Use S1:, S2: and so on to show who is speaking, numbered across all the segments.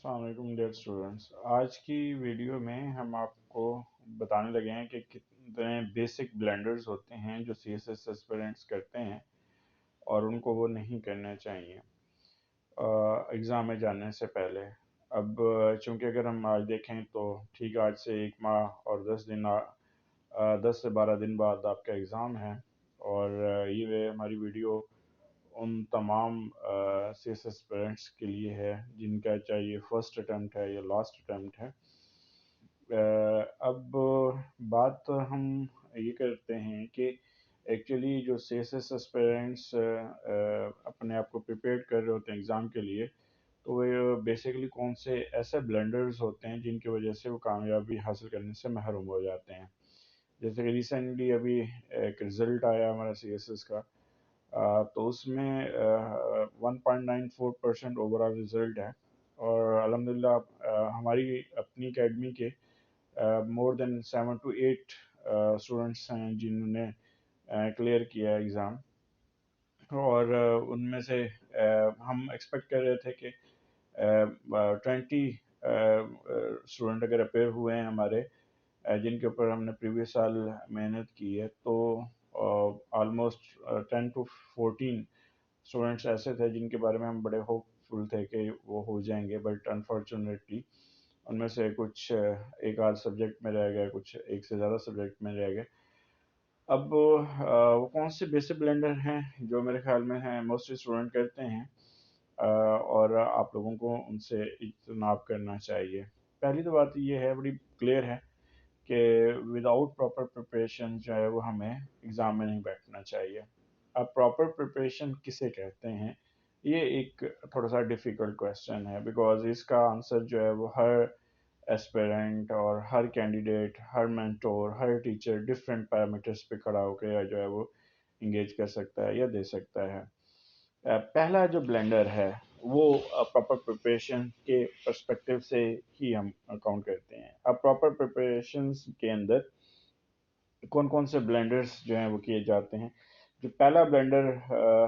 S1: अस्सलाम वालेकुम dear students. आज की वीडियो में हम आपको बताने लगे हैं कि कितने बेसिक ब्लेंडर्स होते हैं जो CSS एस्पिरेंट्स करते हैं और उनको वो नहीं करने चाहिए एग्ज़ाम में जाने से पहले। अब चूंकि अगर हम आज देखें तो ठीक आज से 1 माह और 10 से 12 दिन बाद आपका एग्ज़ाम है और ये हमारी वीडियो उन तमाम CSS एस्पिरेंट्स के लिए है जिनका चाहे ये फर्स्ट अटैम्प्ट है या लास्ट अटैम्प्ट है। अब बात हम ये करते हैं कि एक्चुअली जो CSS एस्पिरेंट्स अपने आप को प्रिपेयर कर रहे होते हैं एग्ज़ाम के लिए, तो वो बेसिकली कौन से ऐसे ब्लेंडर्स होते हैं जिनकी वजह से वो कामयाबी हासिल करने से महरूम हो जाते हैं। जैसे कि रिसेंटली अभी एक रिज़ल्ट आया हमारा CSS का, तो उसमें 1.94% ओवरऑल रिज़ल्ट है और अल्हम्दुलिल्लाह हमारी अपनी एकेडमी के मोर देन 7 to 8 स्टूडेंट्स हैं जिन्होंने क्लियर किया एग्ज़ाम। और उनमें से हम एक्सपेक्ट कर रहे थे कि 20 स्टूडेंट अगर अपेयर हुए हैं हमारे, जिनके ऊपर हमने प्रीवियस साल मेहनत की है, तो ऑलमोस्ट 10 to 14 स्टूडेंट्स ऐसे थे जिनके बारे में हम बड़े होपफुल थे कि वो हो जाएंगे, बट अनफॉर्चुनेटली उनमें से कुछ एक आध सब्जेक्ट में रह गए, कुछ एक से ज़्यादा सब्जेक्ट में रह गए। अब वो कौन से बेसिक ब्लेंडर हैं जो मेरे ख्याल में हैं मोस्टली स्टूडेंट करते हैं और आप लोगों को उनसे इज्तनाब करना चाहिए। पहली तो बात ये है, बड़ी क्लियर है, कि विदाउट प्रॉपर प्रिपरेशन जो है वो हमें एग्ज़ाम में नहीं बैठना चाहिए। अब प्रॉपर प्रिपरेशन किसे कहते हैं, ये एक थोड़ा सा डिफ़िकल्ट क्वेश्चन है, बिकॉज इसका आंसर जो है वो हर एस्पिरेंट और हर कैंडिडेट, हर मेंटोर, हर टीचर डिफरेंट पैरामीटर्स पे खड़ा होकर जो है वो इंगेज कर सकता है या दे सकता है। पहला जो ब्लेंडर है वो प्रॉपर प्रिपरेशन के पर्सपेक्टिव से ही हम काउंट करते हैं। अब प्रॉपर प्रिपरेशन के अंदर कौन कौन से ब्लेंडर्स जो हैं वो किए जाते हैं। जो पहला ब्लेंडर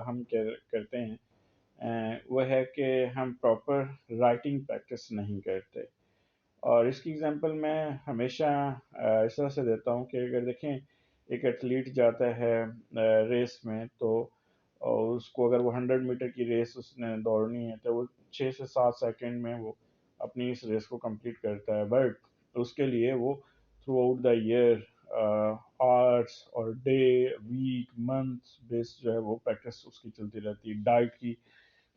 S1: हम करते हैं वो है कि हम प्रॉपर राइटिंग प्रैक्टिस नहीं करते। और इसकी एग्जांपल मैं हमेशा इस तरह से देता हूँ कि अगर देखें एक एथलीट जाता है रेस में, तो उसको अगर वो 100 मीटर की रेस उसने दौड़नी है तो वो 6 से 7 सेकंड में वो अपनी इस रेस को कंप्लीट करता है। बट उसके लिए वो through out the year hours और डे, वीक, मंथ बेस जो है वो प्रैक्टिस उसकी चलती रहती है। डाइट की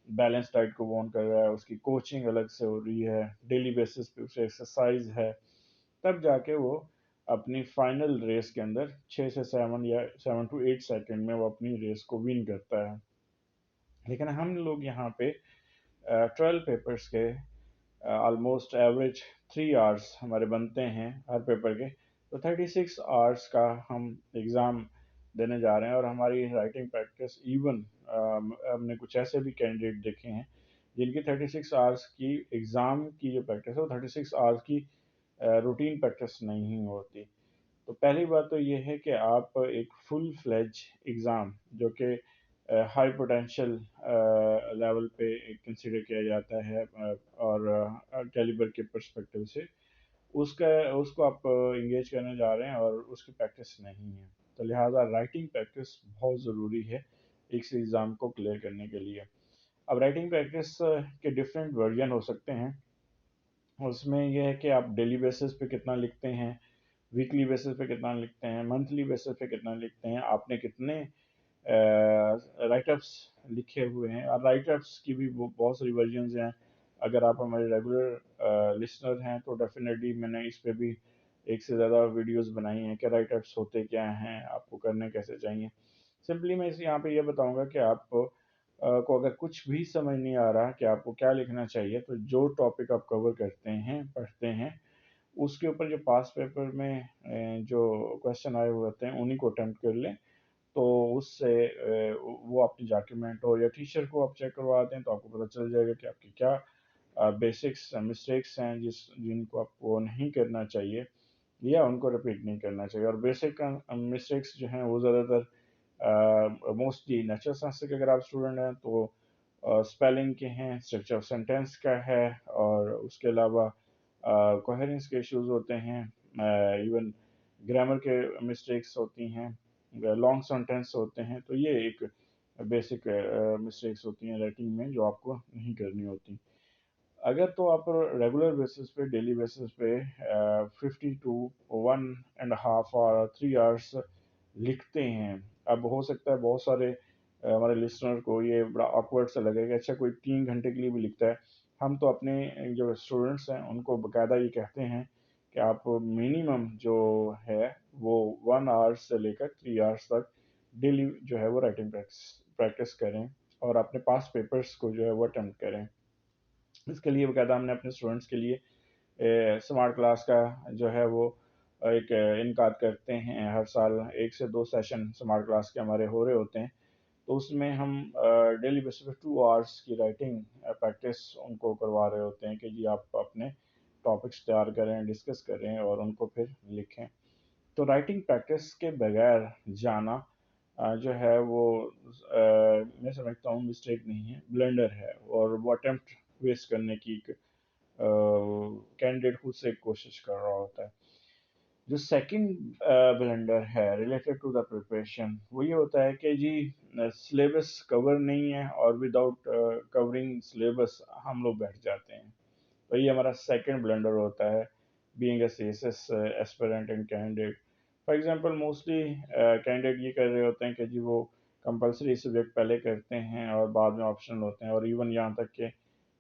S1: बैलेंस डाइट को वो ऑन कर रहा है, उसकी कोचिंग अलग से हो रही है, डेली बेसिस पे उसे एक्सरसाइज है, तब जाके वो अपनी फाइनल रेस के अंदर 6 से 7 या 7 to 8 सेकंड में वो अपनी रेस को विन करता है। लेकिन हम लोग यहाँ पे 12 पेपर्स के ऑलमोस्ट एवरेज 3 आवर्स हमारे बनते हैं हर पेपर के, तो 36 आवर्स का हम एग्ज़ाम देने जा रहे हैं। और हमारी राइटिंग प्रैक्टिस इवन हमने कुछ ऐसे भी कैंडिडेट देखे हैं जिनकी 36 आवर्स की एग्ज़ाम की जो प्रैक्टिस है वो 36 आवर्स की रूटीन प्रैक्टिस नहीं होती। तो पहली बात तो ये है कि आप एक फुल फ्लेज एग्ज़ाम जो कि हाई पोटेंशियल लेवल पे कंसिडर किया जाता है और कैलिबर के पर्सपेक्टिव से उसका उसको आप इंगेज करने जा रहे हैं और उसकी प्रैक्टिस नहीं है, तो लिहाजा राइटिंग प्रैक्टिस बहुत ज़रूरी है एक एग्ज़ाम को क्लियर करने के लिए। अब राइटिंग प्रैक्टिस के डिफरेंट वर्जन हो सकते हैं। उसमें यह है कि आप डेली बेसिस पे कितना लिखते हैं, वीकली बेसिस पे कितना लिखते हैं, मंथली बेसिस पे कितना लिखते हैं, आपने कितने राइटअप्स लिखे हुए हैं। और राइटअप्स की भी बहुत सारी वर्जन्स हैं। अगर आप हमारे रेगुलर लिसनर हैं तो डेफिनेटली मैंने इस पे भी एक से ज़्यादा वीडियोस बनाई हैं कि राइटअप्स होते क्या हैं, आपको करने कैसे चाहिए। सिंपली मैं इस यहाँ पे ये बताऊंगा कि आप को अगर कुछ भी समझ नहीं आ रहा कि आपको क्या लिखना चाहिए, तो जो टॉपिक आप कवर करते हैं, पढ़ते हैं, उसके ऊपर जो पास पेपर में जो क्वेश्चन आए हुए होते हैं उन्हीं को अटेम्प्ट कर लें। तो उससे वो अपनी डॉक्यूमेंट हो या टीचर को आप चेक करवा दें तो आपको पता चल जाएगा कि आपकी क्या बेसिक्स मिस्टेक्स हैं जिनको आपको नहीं करना चाहिए या उनको रिपीट नहीं करना चाहिए। और बेसिक मिस्टेक्स जो हैं वो ज़्यादातर मोस्टली नेचुरल साइंस के अगर आप स्टूडेंट हैं तो स्पेलिंग के हैं, स्ट्रक्चर ऑफ सेंटेंस का है, और उसके अलावा कोहेरेंस के इश्यूज होते हैं, इवन ग्रामर के मिस्टेक्स होती हैं, लॉन्ग सेंटेंस होते हैं। तो ये एक बेसिक मिस्टेक्स होती हैं राइटिंग में जो आपको नहीं करनी होती। अगर तो आप रेगुलर बेसिस पे, डेली बेसिस पे 50 to 1.5 और 3 आवर्स लिखते हैं। अब हो सकता है बहुत सारे हमारे लिसनर को ये बड़ा awkward सा लगेगा, अच्छा कोई 3 घंटे के लिए भी लिखता है। हम तो अपने जो स्टूडेंट्स हैं उनको बाकायदा ये कहते हैं कि आप मिनिमम जो है वो 1 आवर से लेकर 3 आवर्स तक डेली जो है वो राइटिंग प्रैक्टिस करें, और अपने पास पेपर्स को जो है वो अटेम्प्ट करें। इसके लिए बाकायदा हमने अपने स्टूडेंट्स के लिए स्मार्ट क्लास का जो है वो एक इनकाद करते हैं। हर साल 1 से 2 सेशन स्मार्ट क्लास के हमारे हो रहे होते हैं। तो उसमें हम डेली बेसिस पे 2 आवर्स की राइटिंग प्रैक्टिस उनको करवा रहे होते हैं कि जी आप अपने टॉपिक्स तैयार करें, डिस्कस करें और उनको फिर लिखें। तो राइटिंग प्रैक्टिस के बगैर जाना जो है वो मैं समझता हूँ मिस्टेक नहीं है, ब्लेंडर है, और वो अटेम्प्ट वेस्ट करने की कैंडिडेट खुद से कोशिश कर रहा होता है। जो सेकंड ब्लेंडर है रिलेटेड टू द प्रिपरेशन, वो ये होता है कि जी सिलेबस कवर नहीं है और विदाउट कवरिंग सिलेबस हम लोग बैठ जाते हैं। तो ये हमारा सेकंड ब्लेंडर होता है being a CSS aspirant and candidate. For example mostly candidate ये कर रहे होते हैं कि जी वो कंपलसरी सब्जेक्ट पहले करते हैं और बाद में ऑप्शनल होते हैं, और इवन यहाँ तक कि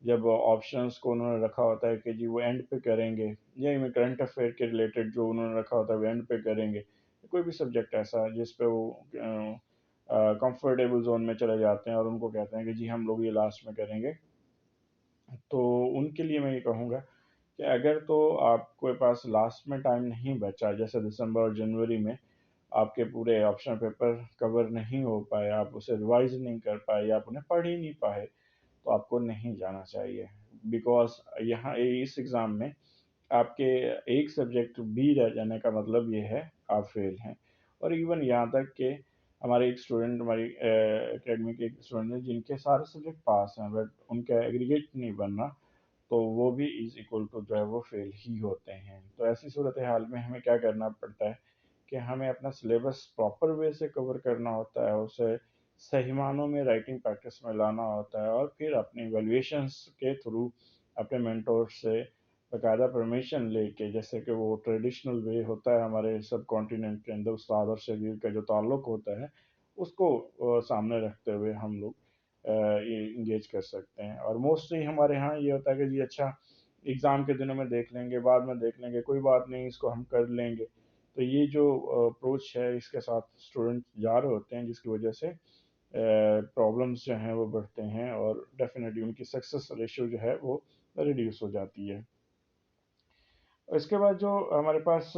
S1: जब ऑप्शंस को उन्होंने रखा होता है कि जी वो एंड पे करेंगे, या इवन करंट अफेयर के रिलेटेड जो उन्होंने रखा होता है वो एंड पे करेंगे। कोई भी सब्जेक्ट ऐसा जिस पे वो कंफर्टेबल जोन में चले जाते हैं और उनको कहते हैं कि जी हम लोग ये लास्ट में करेंगे। तो उनके लिए मैं ये कहूँगा कि अगर तो आपके पास लास्ट में टाइम नहीं बचा, जैसे दिसंबर और जनवरी में आपके पूरे ऑप्शनल पेपर कवर नहीं हो पाए, आप उसे रिवाइज नहीं कर पाए या आप उन्हें पढ़ ही नहीं पाए, तो आपको नहीं जाना चाहिए। बिकॉज यहाँ इस एग्ज़ाम में आपके एक सब्जेक्ट बी रह जाने का मतलब ये है आप फेल हैं। और इवन यहाँ तक कि हमारे एक स्टूडेंट, हमारी एकेडमी के एक स्टूडेंट हैं जिनके सारे सब्जेक्ट पास हैं, बट उनका एग्रीगेट नहीं बनना, तो वो भी इज इक्वल टू जो है वो फेल ही होते हैं। तो ऐसी सूरत हाल में हमें क्या करना पड़ता है कि हमें अपना सिलेबस प्रॉपर वे से कवर करना होता है, उसे सही मानों में राइटिंग प्रैक्टिस में लाना होता है, और फिर अपनी इवैल्यूएशंस के थ्रू अपने मेंटोर से बाकायदा परमिशन लेके, जैसे कि वो ट्रेडिशनल वे होता है हमारे सब कॉन्टिनेंट के अंदर उस्ताद और शागिर्द का जो ताल्लुक होता है, उसको सामने रखते हुए हम लोग ये इंगेज कर सकते हैं। और मोस्टली हमारे यहाँ ये होता है कि जी अच्छा एग्ज़ाम के दिनों में देख लेंगे, बाद में देख लेंगे, कोई बात नहीं इसको हम कर लेंगे। तो ये जो अप्रोच है इसके साथ स्टूडेंट जा रहे होते हैं, जिसकी वजह से प्रॉब्लम्स जो हैं वो बढ़ते हैं, और डेफिनेटली उनकी सक्सेस रेशियो जो है वो रिड्यूस हो जाती है। इसके बाद जो हमारे पास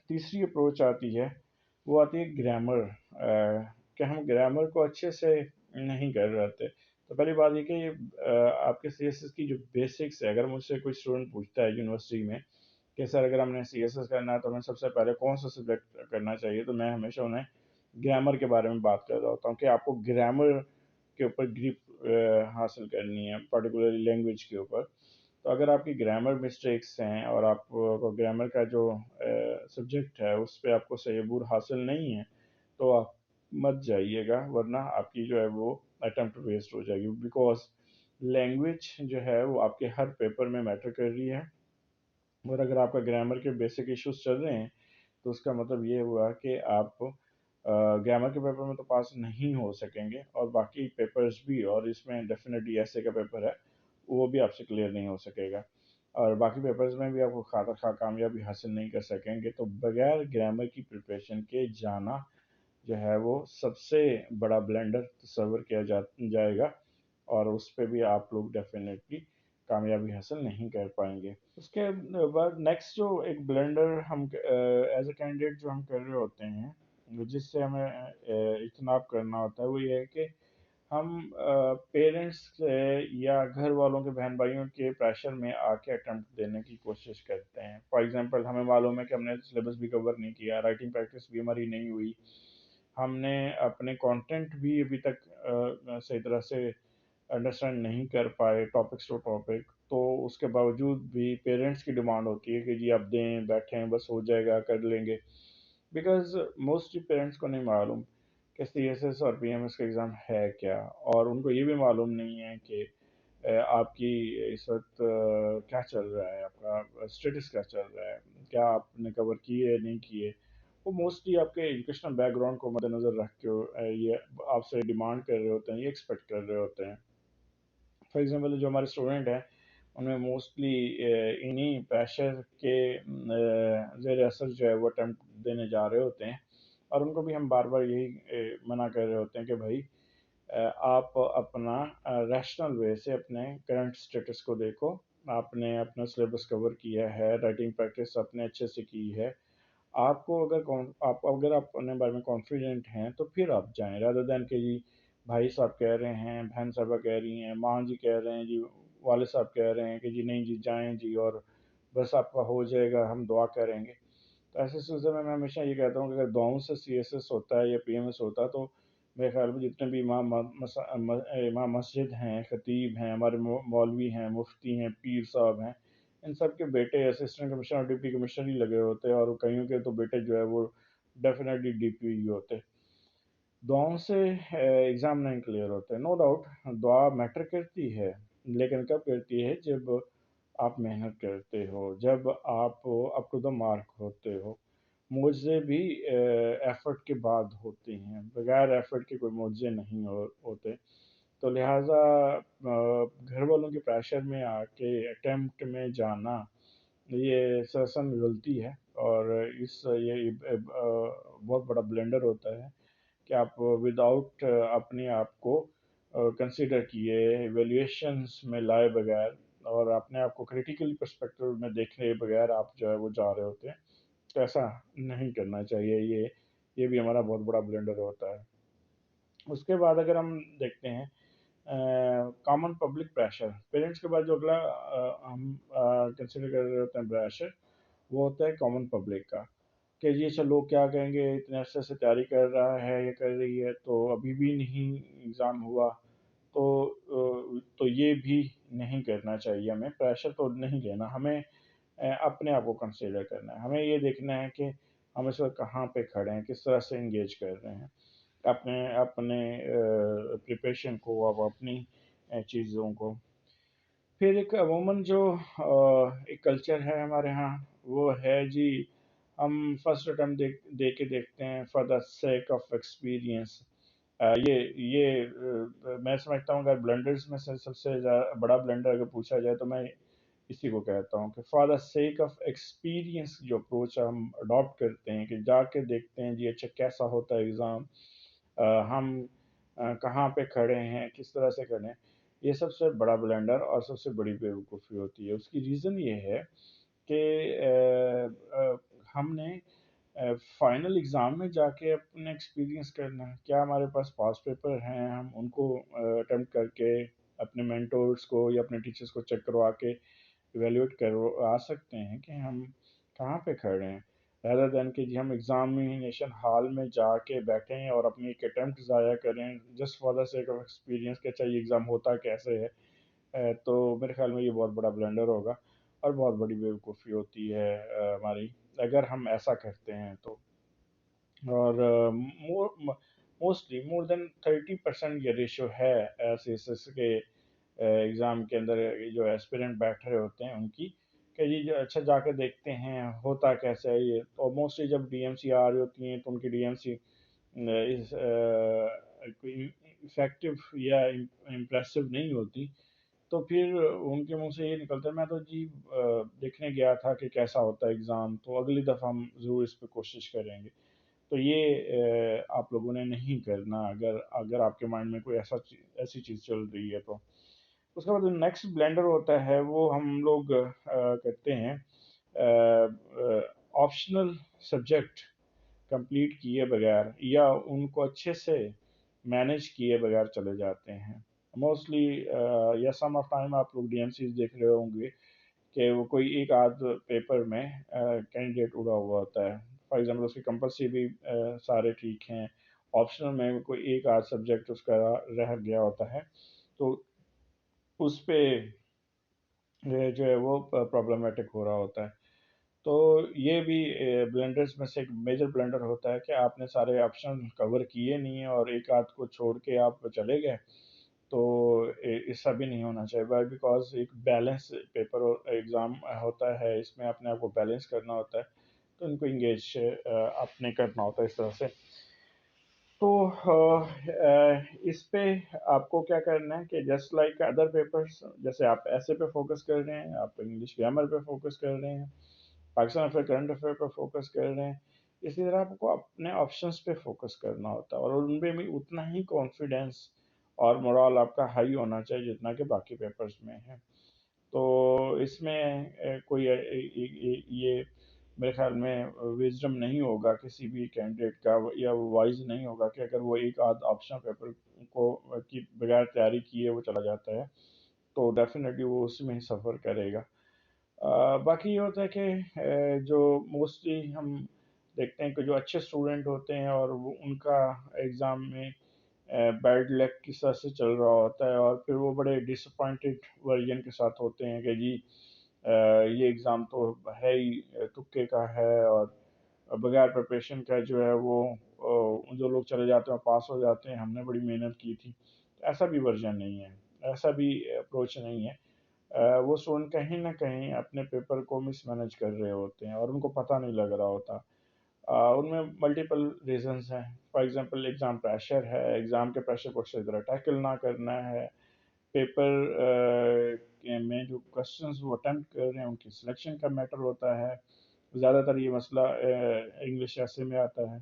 S1: तीसरी अप्रोच आती है, वो आती है ग्रामर, कि हम ग्रामर को अच्छे से नहीं कर रहे थे। तो पहली बात ये कि आपके सीएसएस की जो बेसिक्स है, अगर मुझसे कोई स्टूडेंट पूछता है यूनिवर्सिटी में कि सर अगर हमने सीएसएस करना है तो हमें सबसे पहले कौन सा सब्जेक्ट करना चाहिए, तो मैं हमेशा उन्हें ग्रामर के बारे में बात कर रहा होता हूँ कि आपको ग्रामर के ऊपर ग्रिप हासिल करनी है, पर्टिकुलरली लैंग्वेज के ऊपर। तो अगर आपकी ग्रामर मिस्टेक्स हैं और आपको ग्रामर का जो सब्जेक्ट है उस पे आपको सही अबूर हासिल नहीं है, तो आप मत जाइएगा, वरना आपकी जो है वो अटेम्प्ट वेस्ट हो जाएगी। बिकॉज लैंग्वेज जो है वो आपके हर पेपर में मैटर कर रही है, और अगर आपका ग्रामर के बेसिक इश्यूज चल रहे हैं तो उसका मतलब ये हुआ कि आप ग्रामर के पेपर में तो पास नहीं हो सकेंगे, और बाकी पेपर्स भी, और इसमें डेफिनेटली ऐसे का पेपर है वो भी आपसे क्लियर नहीं हो सकेगा, और बाकी पेपर्स में भी आपको खाता खा कामयाबी हासिल नहीं कर सकेंगे। तो बगैर ग्रामर की प्रिपरेशन के जाना जो है वो सबसे बड़ा ब्लेंडर तस्वर किया जाएगा, और उस पे भी आप लोग डेफिनेटली कामयाबी हासिल नहीं कर पाएंगे। उसके बाद नेक्स्ट जो एक ब्लेंडर हम एज ए कैंडिडेट जो हम कर रहे होते हैं, जिससे हमें इज्तनाब करना होता है, वो ये है कि हम पेरेंट्स से या घर वालों के बहन भाइयों के प्रेशर में आके अटेम्प्ट देने की कोशिश करते हैं। फॉर एग्जांपल हमें मालूम है कि हमने सिलेबस भी कवर नहीं किया, राइटिंग प्रैक्टिस भी हमारी नहीं हुई, हमने अपने कंटेंट भी अभी तक सही तरह से انڈرسٹینڈ نہیں کر پائے ٹاپکس ٹو ٹاپک، تو اس کے باوجود بھی پیرنٹس کی ڈیمانڈ ہوتی ہے کہ جی آپ دیں، بیٹھیں، بس ہو جائے گا، کر لیں گے. بیکاز موسٹلی پیرنٹس کو نہیں معلوم کہ سی ایس ایس اور پی ایم ایس کا ایگزام ہے کیا، اور ان کو یہ بھی معلوم نہیں ہے کہ آپ کی اس وقت کیا چل رہا ہے، آپ کا اسٹیٹس کیا چل رہا ہے، کیا آپ نے کور کیے نہیں کیے. وہ موسٹلی آپ کے ایجوکیشنل بیک گراؤنڈ کو مد نظر رکھ کے یہ آپ سے ڈیمانڈ کر رہے ہوتے ہیں، یہ ایکسپیکٹ کر رہے ہوتے ہیں. فار ایگزامپل جو ہمارے اسٹوڈنٹ ہیں ان میں موسٹلی انہی پریشر کے زیر اثر جو ہے وہ اٹیمپٹ دینے جا رہے ہوتے ہیں، اور ان کو بھی ہم بار بار یہی منع کر رہے ہوتے ہیں کہ بھائی آپ اپنا ریشنل وے سے اپنے کرنٹ اسٹیٹس کو دیکھو. آپ نے اپنا سلیبس کور کیا ہے، رائٹنگ پریکٹس آپ نے اچھے سے کی ہے. آپ کو اگر آپ اپنے بارے میں کانفیڈنٹ ہیں تو پھر آپ جائیں، رادر دین کہ جی بھائی صاحب کہہ رہے ہیں، بہن صاحبہ کہہ رہی ہیں، ماں جی کہہ رہے ہیں جی، والد صاحب کہہ رہے ہیں کہ جی نہیں جی جائیں جی، اور بس آپ کا ہو جائے گا، ہم دعا کریں گے. تو ایسے سلسلے میں ہمیشہ یہ کہتا ہوں کہ اگر دعاؤں سے سی ایس ایس ہوتا ہے یا پی ایم ایس ہوتا تو میرے خیال میں جتنے بھی امام مسجد ہیں، خطیب ہیں، ہمارے مولوی ہیں، مفتی ہیں، پیر صاحب ہیں، ان سب کے بیٹے اسسٹنٹ کمشنر اور ڈپٹی کمشنر ہی لگے ہوتے، اور کئیوں کے تو بیٹے جو ہے وہ ڈیفینیٹلی ڈی پی ہی ہوتے. دعاؤں سے ایگزام نہیں کلیئر ہوتے، نو ڈاؤٹ دعا میٹر کرتی ہے، لیکن کب کرتی ہے؟ جب آپ محنت کرتے ہو، جب آپ اپ ٹو دا مارک ہوتے ہو. معجزے بھی ایفرٹ کے بعد ہوتے ہیں، بغیر ایفرٹ کے کوئی معجزے نہیں ہوتے. تو لہٰذا گھر والوں کے پریشر میں آ کے اٹیمپٹ میں جانا یہ سراسر غلطی ہے، اور یہ بہت بڑا بلنڈر ہوتا ہے کہ آپ ود آؤٹ اپنے آپ کو کنسیڈر کیے، ایویلیویشنس میں لائے بغیر، اور اپنے آپ کو کریٹیکل پرسپیکٹو میں دیکھنے بغیر آپ جو ہے وہ جا رہے ہوتے ہیں. تو ایسا نہیں کرنا چاہیے، یہ بھی ہمارا بہت بڑا بلنڈر ہوتا ہے. اس کے بعد اگر ہم دیکھتے ہیں کامن پبلک پریشر، پیرنٹس کے بعد جو اگلا ہم کنسیڈر کر رہے ہوتے ہیں پریشر، وہ ہوتا ہے کامن پبلک کا، کہ یہ اچھا لوگ کیا کہیں گے، اتنے عرصے سے تیاری کر رہا ہے، یہ کر رہی ہے، تو ابھی بھی نہیں ایگزام ہوا. تو یہ بھی نہیں کرنا چاہیے، ہمیں پریشر تو نہیں لینا، ہمیں اپنے آپ کو کنسیڈر کرنا ہے. ہمیں یہ دیکھنا ہے کہ ہم اس وقت کہاں پہ کھڑے ہیں، کس طرح سے انگیج کر رہے ہیں اپنے پریپریشن کو، اب اپنی چیزوں کو. پھر ایک عموماً جو ایک کلچر ہے ہمارے ہاں، وہ ہے جی ہم فرسٹ اٹمپٹ دے کے دیکھتے ہیں for the sake of experience. میں سمجھتا ہوں اگر بلنڈرز میں سے سب سے بڑا بلنڈر اگر پوچھا جائے تو میں اسی کو کہتا ہوں کہ for the sake of experience جو اپروچ ہم اڈاپٹ کرتے ہیں، کہ جا کے دیکھتے ہیں جی اچھا کیسا ہوتا ہے ایگزام، ہم کہاں پہ کھڑے ہیں، کس طرح سے کھڑے ہیں. یہ سب سے بڑا بلنڈر اور سب سے بڑی بیوقوفی ہوتی ہے. اس کی ریزن یہ ہے کہ ہم نے فائنل ایگزام میں جا کے اپنا ایکسپیرینس کرنا ہے. کیا ہمارے پاس پیپر ہیں، ہم ان کو اٹیمپٹ کر کے اپنے مینٹورس کو یا اپنے ٹیچرس کو چیک کروا کے ایویلیویٹ کروا سکتے ہیں کہ ہم کہاں پہ کھڑے ہیں، rather than کہ جی ہم ایگزامینیشن ہال میں جا کے بیٹھیں اور اپنی ایک اٹیمپٹ ضائع کریں just for the sake of experience کہ اچھا یہ ایگزام ہوتا کیسے ہے. تو میرے خیال میں یہ بہت بڑا بلنڈر ہوگا اور بہت بڑی بیوقوفی ہوتی ہے ہماری اگر ہم ایسا کرتے ہیں تو. اور موسٹلی مور دین 30% یہ ریشو ہے ایسے کے ایگزام کے اندر جو ایسپیرنٹ بیٹھ رہے ہوتے ہیں ان کی، کہ جی اچھا جا کے دیکھتے ہیں ہوتا کیسے ہے یہ. اور موسٹلی جب ڈی ایم سی آ رہی ہوتی ہیں تو ان کی ڈی ایم سی افیکٹو یا امپریسو نہیں ہوتی، تو پھر ان کے منہ سے یہ نکلتا ہے میں تو جی دیکھنے گیا تھا کہ کیسا ہوتا ہے ایگزام، تو اگلی دفعہ ہم ضرور اس پہ کوشش کریں گے. تو یہ آپ لوگوں نے نہیں کرنا اگر آپ کے مائنڈ میں کوئی ایسی چیز چل رہی ہے تو. اس کے بعد نیکسٹ بلینڈر ہوتا ہے وہ ہم لوگ کرتے ہیں آپشنل سبجیکٹ کمپلیٹ کیے بغیر یا ان کو اچھے سے مینیج کیے بغیر چلے جاتے ہیں. موسٹلی یا سم آف ٹائم آپ لوگ ڈی ایم سیز دیکھ رہے ہوں گے کہ وہ کوئی ایک آدھ پیپر میں کینڈیڈیٹ اڑا ہوا ہوتا ہے. فار ایگزامپل اس کی کمپلسری بھی سارے ٹھیک ہیں، آپشنل میں کوئی ایک آدھ سبجیکٹ اس کا رہ گیا ہوتا ہے. تو उस पे जो है वो प्रॉब्लमेटिक हो रहा होता है। तो ये भी ब्लेंडर्स में से एक मेजर ब्लेंडर होता है कि आपने सारे ऑप्शन कवर किए नहीं है और एक आध को छोड़ के आप चले गए, तो ऐसा भी नहीं होना चाहिए। वाई बिकॉज एक बैलेंस पेपर और एग्ज़ाम होता है, इसमें अपने आप को बैलेंस करना होता है, तो इनको इंगेज आपने करना होता है इस तरह से। तो इस पे आपको क्या करना है कि जस्ट लाइक अदर पेपर्स, जैसे आप ऐसे पे फोकस कर रहे हैं, आप इंग्लिश ग्रामर पे फोकस कर रहे हैं, पाकिस्तान अफेयर करंट अफेयर पे फोकस कर रहे हैं, इसी तरह आपको अपने ऑप्शंस पे फोकस करना होता है और उनमें भी उतना ही कॉन्फिडेंस और मोरल आपका हाई होना चाहिए जितना कि बाकी पेपर्स में है। तो इसमें कोई ये मेरे ख्याल में विजडम नहीं होगा किसी भी कैंडिडेट का, या वाइज नहीं होगा कि अगर वो एक आध ऑप्शन पेपर को की बगैर तैयारी किए वो चला जाता है, तो डेफिनेटली वो उसमें ही सफ़र करेगा। बाकी ये होता है कि जो मोस्टली हम देखते हैं कि जो अच्छे स्टूडेंट होते हैं और वो उनका एग्ज़ाम में बैड लक की तरह से चल रहा होता है और फिर वो बड़े डिसअपॉइंटेड वर्जन के साथ होते हैं कि जी ये एग्ज़ाम तो है ही तुक्के का है और बगैर प्रिपरेशन का जो है वो जो लोग चले जाते हैं पास हो जाते हैं, हमने बड़ी मेहनत की थी। ऐसा भी वर्जन नहीं है, ऐसा भी अप्रोच नहीं है। वो स्टूडेंट कहीं ना कहीं अपने पेपर को मिसमैनेज कर रहे होते हैं और उनको पता नहीं लग रहा होता। उनमें मल्टीपल रीजंस हैं। फॉर एग्जांपल एग्ज़ाम प्रेशर है, एग्ज़ाम के प्रेशर को सही तरह टैकल ना करना है, पेपर में जो क्वेश्चंस वो अटेम्प्ट कर रहे हैं उनकी सिलेक्शन का मैटर होता है। ज़्यादातर ये मसला इंग्लिश ऐसे में आता है,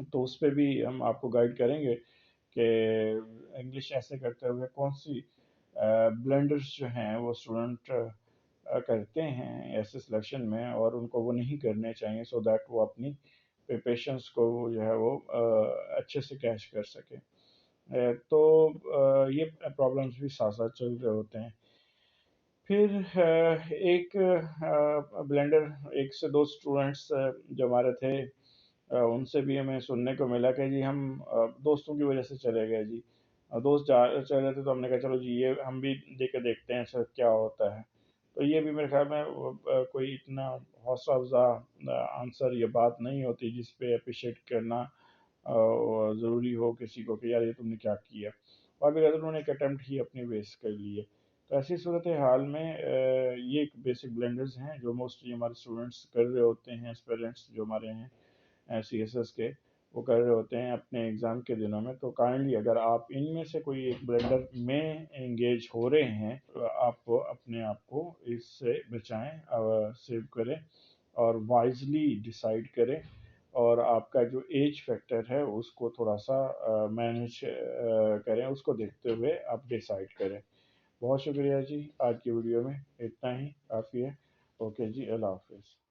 S1: तो उस पे भी हम आपको गाइड करेंगे कि इंग्लिश ऐसे करते हुए कौन सी ब्लेंडर्स जो हैं वो स्टूडेंट करते हैं ऐसे सिलेक्शन में और उनको वो नहीं करने चाहिए, सो दैट वो अपनी प्रिपरेशंस को जो है वो अच्छे से कैच कर सके। तो ये प्रॉब्लम्स भी साथ साथ चल रहे होते हैं। फिर एक ब्लेंडर एक से दो स्टूडेंट्स जो हमारे थे, उनसे भी हमें सुनने को मिला कि जी हम दोस्तों की वजह से चले गए जी। दोस्त जा चले रहे थे तो हमने कहा चलो जी ये हम भी दे के देखते हैं सर क्या होता है। तो ये भी मेरे ख्याल में कोई इतना हौसला अफ़ज़ा आंसर या बात नहीं होती जिस पे अप्रिशिएट करना ज़रूरी हो किसी को कि यार ये तुमने क्या किया। और भी अगर उन्होंने एक अटेम्प्ट ही अपनी वेस्ट कर लिए। तो ऐसी सूरत हाल में ये एक बेसिक ब्लेंडर्स हैं जो मोस्टली हमारे स्टूडेंट्स कर रहे होते हैं, एस्पिरेंट्स जो हमारे हैं सी एस एस के, वो कर रहे होते हैं अपने एग्ज़ाम के दिनों में। तो काइंडली अगर आप इनमें से कोई एक ब्लेंडर में एंगेज हो रहे हैं तो आप अपने आप को इससे बचाएं और सेव करें और वाइजली डिसाइड करें, और आपका जो एज फैक्टर है उसको थोड़ा सा मैनेज करें, उसको देखते हुए आप डिसाइड करें। बहुत शुक्रिया जी, आज की वीडियो में इतना ही काफ़ी है। ओके जी, अल्लाह हाफिज़।